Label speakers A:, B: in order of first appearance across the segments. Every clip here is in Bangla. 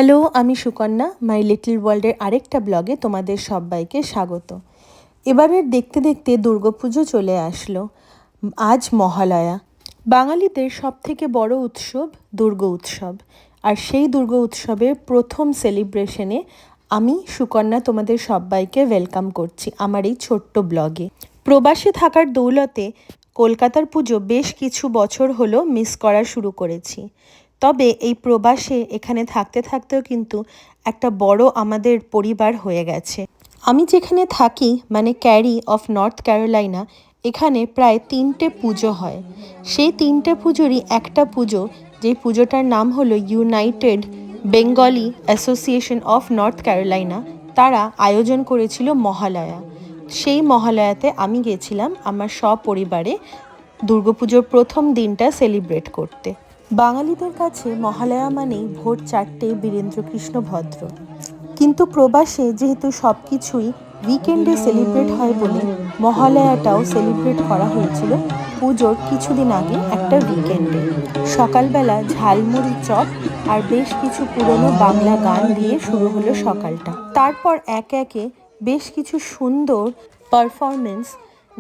A: হ্যালো, আমি সুকন্যা। মাই লিটল ওয়ার্ল্ডের আরেকটা ব্লগে তোমাদের সবাইকে স্বাগত। এবারের দেখতে দেখতে দুর্গাপুজো চলে আসলো। আজ মহালয়া। বাঙালিদের সবথেকে বড় উৎসব দুর্গা উৎসব। আর সেই দুর্গা উৎসবের প্রথম সেলিব্রেশনে আমি সুকন্যা তোমাদের সবাইকে ওয়েলকাম করছি আমার এই ছোট্ট ব্লগে। প্রবাসে থাকার দৌলতে কলকাতার পুজো বেশ কিছু বছর হলো মিস করা শুরু করেছি। তবে এই প্রবাসে এখানে থাকতে থাকতেও কিন্তু একটা বড় আমাদের পরিবার হয়ে গেছে। আমি যেখানে থাকি মানে ক্যারি অফ নর্থ ক্যারোলাইনা, এখানে প্রায় 3টে পুজো হয়। সেই 3টে পুজোরই একটা পুজো, যেই পুজোটার নাম হলো United Bengali association of north Carolina, তারা আয়োজন করেছিল মহালয়া। সেই মহালয়াতে আমি গেছিলাম আমার সপরিবারে দুর্গাপুজোর প্রথম দিনটা সেলিব্রেট করতে। বাঙালিদের কাছে মহালয়া মানেই ভোর 4টে বীরেন্দ্রকৃষ্ণ ভদ্র। কিন্তু প্রবাসে যেহেতু সব কিছুই উইকেন্ডে সেলিব্রেট হয় বলে মহালয়াটাও সেলিব্রেট করা হয়েছিল পুজোর কিছুদিন আগে একটা উইকেন্ডে। সকালবেলা ঝালমুড়ি চপ আর বেশ কিছু পুরনো বাংলা গান দিয়ে শুরু হলো সকালটা। তারপর একে একে বেশ কিছু সুন্দর পারফরমেন্স,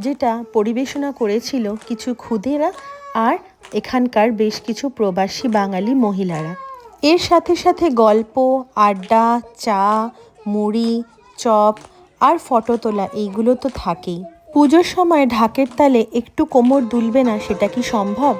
A: যেটা পরিবেশনা করেছিল কিছু ক্ষুদেরা আর এখানকার বেশ কিছু প্রবাসী বাঙালি মহিলারা। এর সাথে সাথে গল্প, আড্ডা, চা, মুড়ি, চপ আর ফটো তোলা, এইগুলো তো থাকেই। পুজোর সময় ঢাকের তালে একটু কোমর দুলবে না, সেটা কি সম্ভব?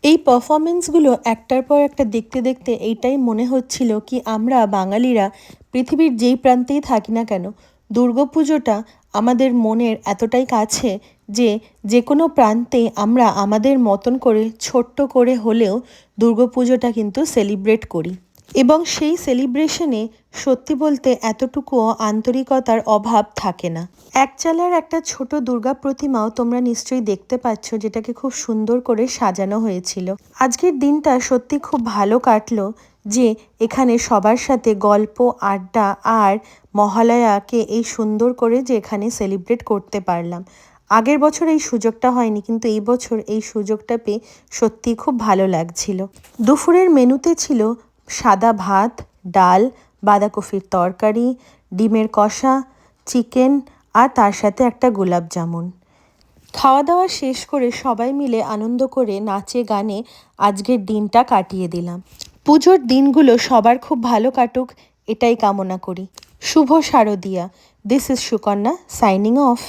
A: এই পারফরমেন্সগুলো একটার পর একটা দেখতে দেখতে এইটাই মনে হচ্ছিল কি আমরা বাঙালিরা পৃথিবীর যেই প্রান্তেই থাকি না কেন, দুর্গাপুজোটা আমাদের মনের এতটাই কাছে যে যে কোনো প্রান্তে আমরা আমাদের মতন করে ছোট্ট করে হলেও দুর্গাপুজোটা কিন্তু সেলিব্রেট করি। এবং সেই সেলিব্রেশনে সত্যি বলতে এতটুকুও আন্তরিকতার অভাব থাকে না। একচালার একটা ছোট দুর্গা প্রতিমাও তোমরা নিশ্চয়ই দেখতে পাচ্ছ, যেটাকে খুব সুন্দর করে সাজানো হয়েছিল। আজকের দিনটা সত্যি খুব ভালো কাটলো যে এখানে সবার সাথে গল্প, আড্ডা আর মহালয়াকে এই সুন্দর করে যে এখানে সেলিব্রেট করতে পারলাম। আগের বছর এই সুযোগটা হয়নি, কিন্তু এই বছর এই সুযোগটা পেয়ে সত্যি খুব ভালো লাগছিল। দুপুরের মেনুতে ছিল সাদা ভাত, ডাল, বাঁধাকপির তরকারি, ডিমের কষা, চিকেন আর তার সাথে একটা গোলাপ জামুন। খাওয়া দাওয়া শেষ করে সবাই মিলে আনন্দ করে নাচে গানে আজকের দিনটা কাটিয়ে দিলাম। পুজোর দিনগুলো সবার খুব ভালো কাটুক, এটাই কামনা করি। শুভ শারদিয়া। This is Sukanya signing of.